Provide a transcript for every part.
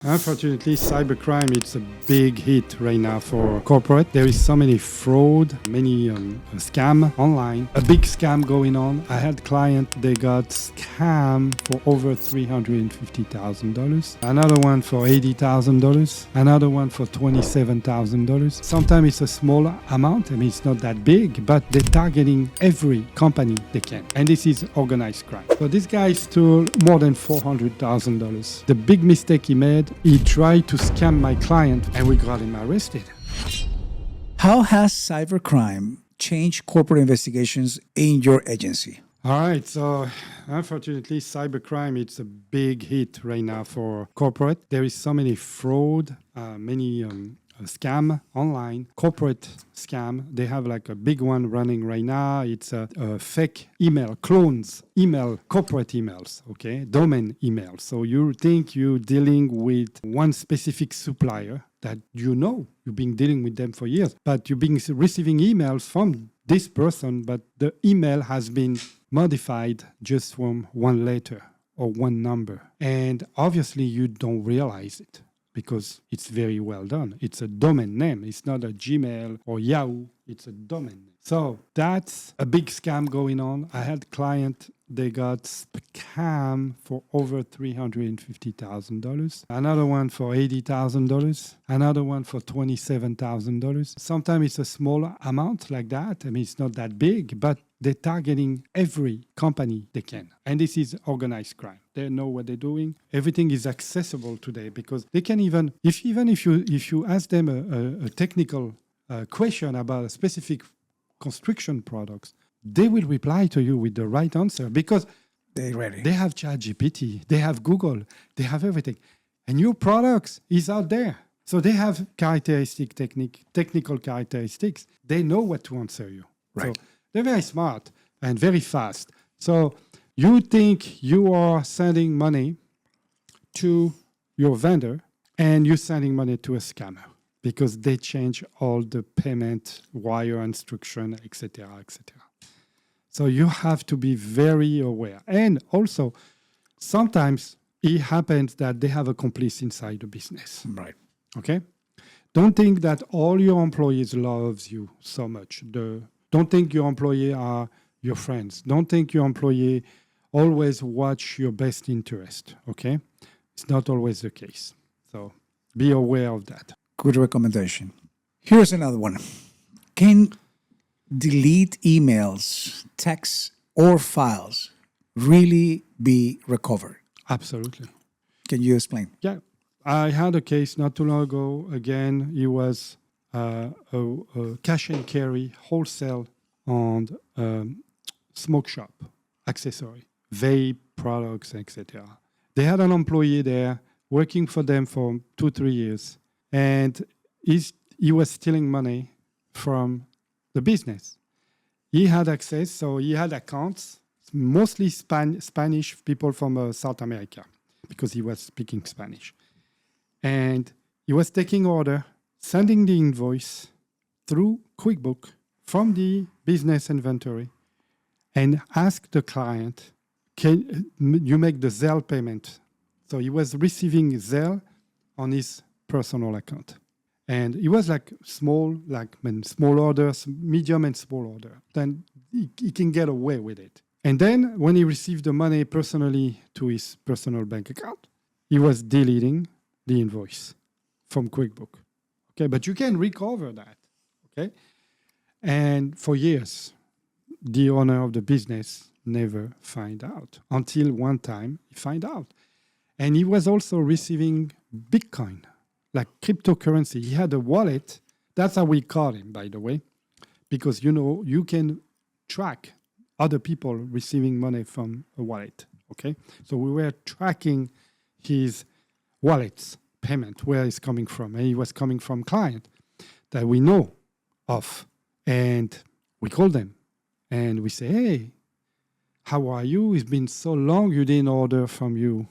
Unfortunately, cybercrime, it's a big hit right now for corporate. There is so many fraud, many scam online. A big scam going on. I had client, they got scam for over $350,000. Another one for $80,000. Another one for $27,000. Sometimes it's a small amount. I mean, it's not that big, but they're targeting every company they can. And this is organized crime. So this guy stole more than $400,000. The big mistake he made, he tried to scam my client and we got him arrested. How has cybercrime changed corporate investigations in your agency? All right, so unfortunately, cybercrime, it's a big hit right now for corporate. There is so many fraud, many scam online, corporate scam. They have like a big one running right now. It's a fake email, clones, email, corporate emails, okay, domain emails. So you think you're dealing with one specific supplier that you've been dealing with them for years, but you've been receiving emails from this person, but the email has been modified just from one letter or one number. And obviously you don't realize it, because it's very well done. It's a domain name. It's not a Gmail or Yahoo. It's a domain name. So that's a big scam going on. I had a client, they got scam for over $350,000. Another one for $80,000. Another one for $27,000. Sometimes it's a small amount like that. I mean, it's not that big, but they're targeting every company they can. And this is organized crime. They know what they're doing. Everything is accessible today because they can even if you ask them a technical question about a specific construction products, they will reply to you with the right answer because they have ChatGPT, they have Google, they have everything. And your products is out there. So they have technical characteristics. They know what to answer you. Right. So they're very smart and very fast. So you think you are sending money to your vendor and you're sending money to a scammer because they change all the payment, wire instruction, etc., etc. So you have to be very aware. And also, sometimes it happens that they have a complice inside the business. Right. Okay? Don't think that all your employees loves you so much. Don't think your employees are your friends. Don't think your employee always watch your best interest, okay? It's not always the case. So be aware of that. Good recommendation. Here's another one. Can delete emails, texts, or files really be recovered? Absolutely. Can you explain? Yeah. I had a case not too long ago. Again, it was a cash and carry wholesale on smoke shop accessory, vape products, etc. They had an employee there working for them for 2-3 years, and he was stealing money from the business. He had access, so he had accounts, mostly Spanish people from South America, because he was speaking Spanish. And he was taking order, sending the invoice through QuickBooks from the business inventory, and ask the client, can you make the Zelle payment? So he was receiving Zelle on his personal account. And it was like small orders, medium and small order. Then he can get away with it. And then when he received the money personally to his personal bank account, he was deleting the invoice from QuickBooks. Okay, but you can recover that. Okay. And for years, the owner of the business never find out until one time he find out. And he was also receiving Bitcoin, like cryptocurrency. He had a wallet. That's how we call him, by the way, because, you can track other people receiving money from a wallet. Okay. So we were tracking his wallet's payment, where it's coming from. And he was coming from client that we know of. And we call them and we say, hey, how are you? It's been so long you didn't order from you.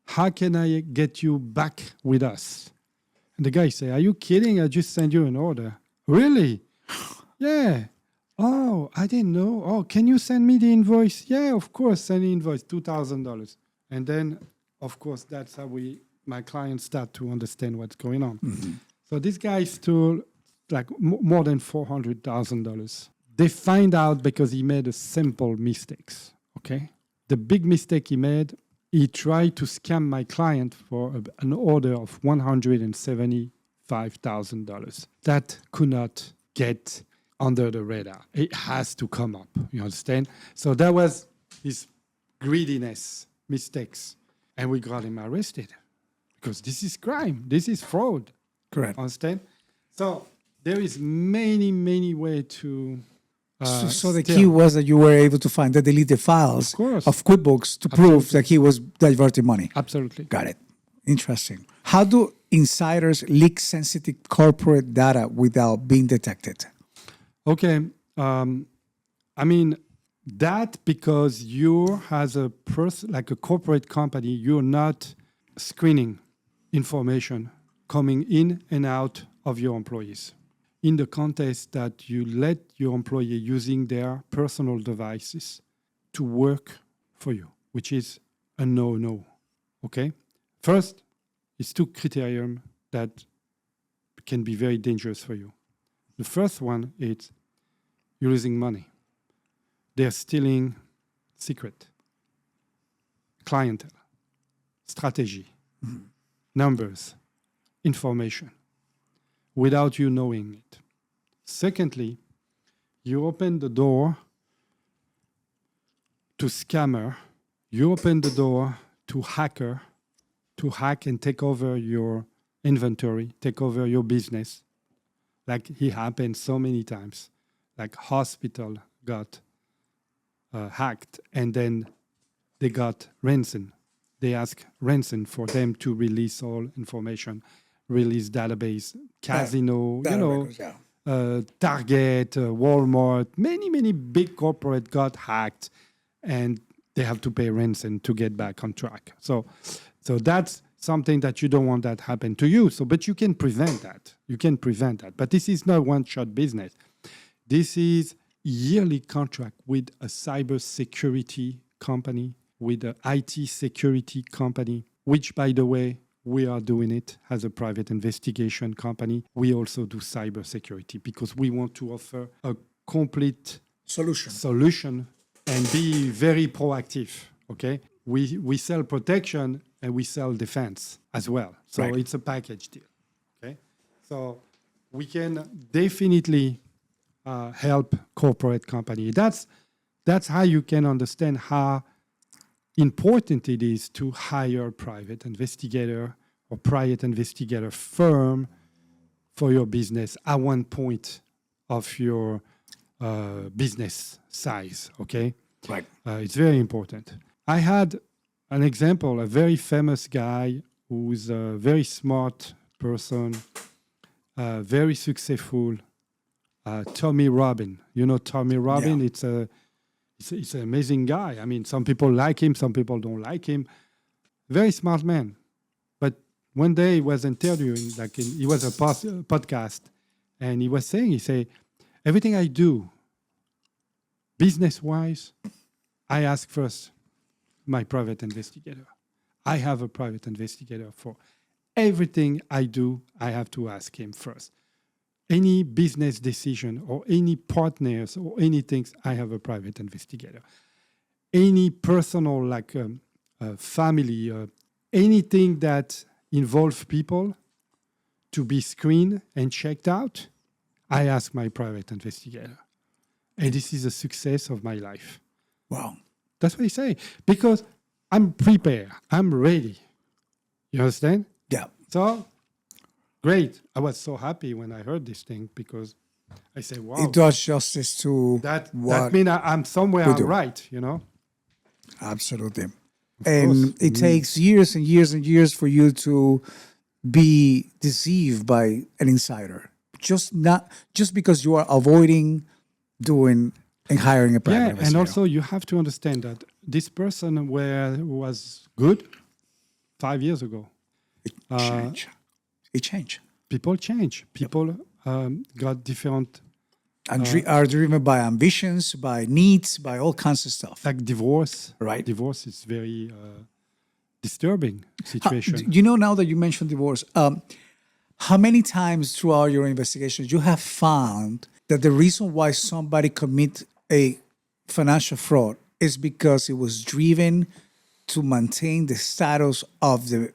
How can I get you back with us? And the guy say, are you kidding? I just sent you an order. Really? Yeah. Oh, I didn't know. Oh, can you send me the invoice? Yeah, of course, send the invoice, $2,000. And then, of course, that's how we my clients start to understand what's going on. So this guy stole like more than $400,000. They find out because he made a simple mistakes. Okay, the big mistake he made, he tried to scam my client for an order of $175,000. That could not get under the radar. It has to come up. You understand? So that was his greediness, mistakes, and we got him arrested because this is crime. This is fraud. Correct. Understand? So there is many ways to. So the key was that you were able to find the deleted files of QuickBooks to prove that he was diverting money. Absolutely. Got it. Interesting. How do insiders leak sensitive corporate data without being detected? Okay. I mean, that because you as a person, like a corporate company, you're not screening information coming in and out of your employees. In the context that you let your employee using their personal devices to work for you, which is a no-no, okay? First, it's two criteria that can be very dangerous for you. The first one is you're losing money. They're stealing secret, clientele, strategy, numbers, information, without you knowing it. Secondly, you open the door to scammer, you open the door to hacker, to hack and take over your inventory, take over your business, like it happened so many times. Like hospital got hacked and then they got ransom. They ask ransom for them to release all information, release database, casino, records, Target, Walmart, many big corporate got hacked and they have to pay ransom to get back on track. So that's something that you don't want that happen to you. But you can prevent that. You can prevent that. But this is not one-shot business. This is yearly contract with a cybersecurity company, with an IT security company, which, by the way, we are doing it as a private investigation company. We also do cybersecurity because we want to offer a complete solution and be very proactive, okay? We sell protection and we sell defense as well. So It's a package deal, okay? So we can definitely help corporate company. That's how you can understand how important it is to hire a private investigator or private investigator firm for your business at one point of your business size, okay? Right. It's very important. I had an example, a very famous guy who's a very smart person, very successful, Tommy Robin. You know Tommy Robin? Yeah. It's an amazing guy. I mean, some people like him, some people don't like him. Very smart man. But one day he was interviewing, he was a podcast, and he was saying, he said, everything I do, business-wise, I ask first my private investigator. I have a private investigator for everything I do. I have to ask him first. Any business decision or any partners or anything, I have a private investigator. Any personal, family, anything that involves people to be screened and checked out, I ask my private investigator. And this is a success of my life. Wow. That's what I say. Because I'm prepared. I'm ready. You understand? Yeah. So, great. I was so happy when I heard this thing because I say, wow. It does justice to that means I'm somewhere right, you know? Absolutely. And it takes years and years and years for you to be deceived by an insider. Just because you are avoiding doing and hiring a private investigator. And also you have to understand that this person was good 5 years ago. It changed. People change. People got different... are driven by ambitions, by needs, by all kinds of stuff. Like divorce. Right. Divorce is very disturbing situation. You know, now that you mentioned divorce, how many times throughout your investigations you have found that the reason why somebody commit a financial fraud is because it was driven to maintain the status of the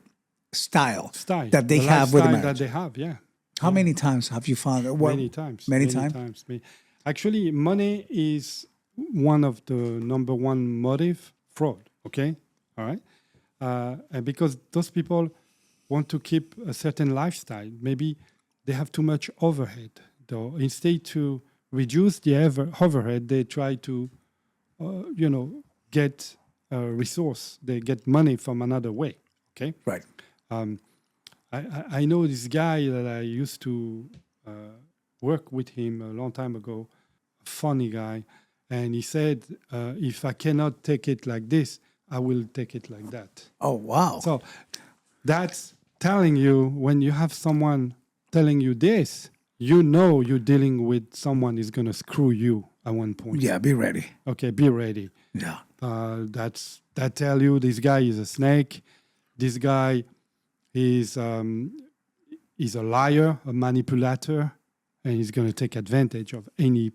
style that they the have with the lifestyle marriage? that they have, yeah. How many times have you found that? Many times. Many times? Actually, money is one of the number one motive fraud, okay? All right? And because those people want to keep a certain lifestyle, maybe they have too much overhead. Though instead to reduce the overhead, they try to, get a resource. They get money from another way, okay? Right. I know this guy that I used to work with him a long time ago, a funny guy, and he said, if I cannot take it like this, I will take it like that. Oh, wow. So that's telling you, when you have someone telling you this, you know you're dealing with someone who's going to screw you at one point. Yeah, be ready. Okay, be ready. Yeah. That tell you this guy is a snake. This guy is a liar, a manipulator, and he's going to take advantage of any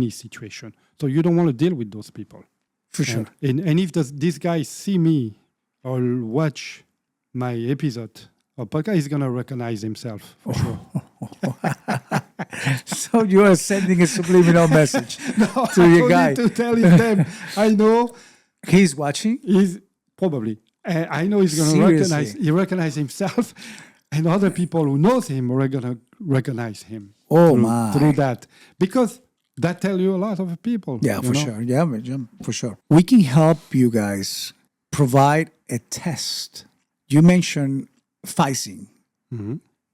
situation. So you don't want to deal with those people. For sure. And if this guy see me or watch my episode or podcast, he's going to recognize himself for sure. So you are sending a subliminal message to I your don't guy. need to tell him. I know He's watching? he's probably. I know he's going to recognize himself, and other people who knows him are going to recognize him. Through that, because that tell you a lot of people. Yeah, for sure. Yeah, for sure. We can help you guys provide a test. You mentioned phishing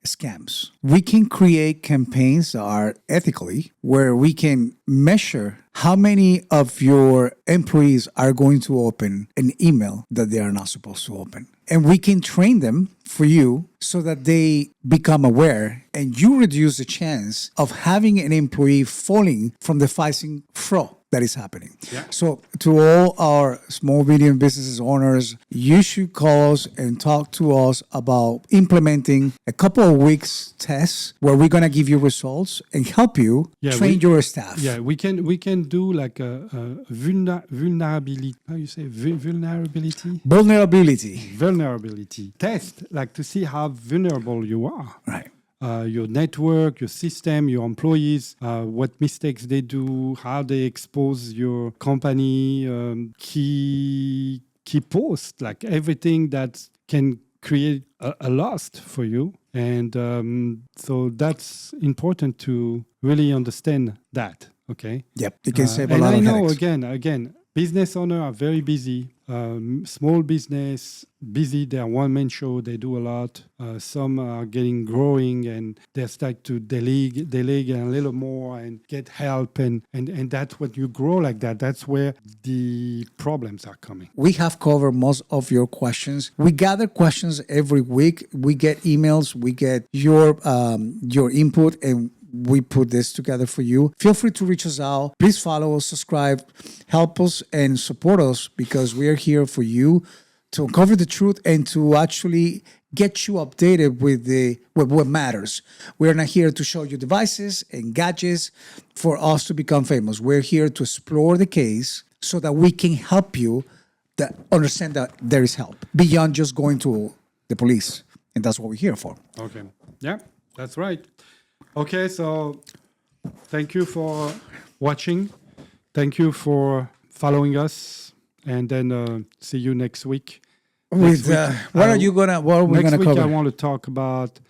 scams. We can create campaigns that are ethically, where we can measure how many of your employees are going to open an email that they are not supposed to open. And we can train them for you so that they become aware, and you reduce the chance of having an employee falling from the phishing fraud that is happening. Yeah. So to all our small medium businesses owners, you should call us and talk to us about implementing a couple of weeks tests where we're going to give you results and help you train your staff. Yeah, we can do like a vulnerability. How you say vulnerability? Vulnerability test, like to see how vulnerable you are. Right. Your network, your system, your employees, what mistakes they do, how they expose your company, key posts, like everything that can create a loss for you. And so that's important to really understand that, okay? Yep, it can save a and lot I of know, headaches. again, business owners are very busy. Small business, busy, they're one-man show, they do a lot. Some are getting growing and they start to delegate a little more and get help. And that's when you grow like that. That's where the problems are coming. We have covered most of your questions. We gather questions every week. We get emails, we get your input, and we put this together for you. Feel free to reach us out. Please follow us, subscribe, help us, and support us, because we are here for you to uncover the truth and to actually get you updated with what matters. We're not here to show you devices and gadgets for us to become famous. We're here to explore the case so that we can help you understand that there is help beyond just going to the police. And that's what we're here for. Okay. Yeah, that's right. Okay, so thank you for watching. Thank you for following us. And then see you next week. What are we gonna cover? Next week I want to talk about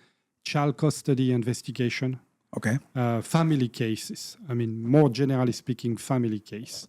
child custody investigation. Okay. Family cases. I mean, more generally speaking, family case.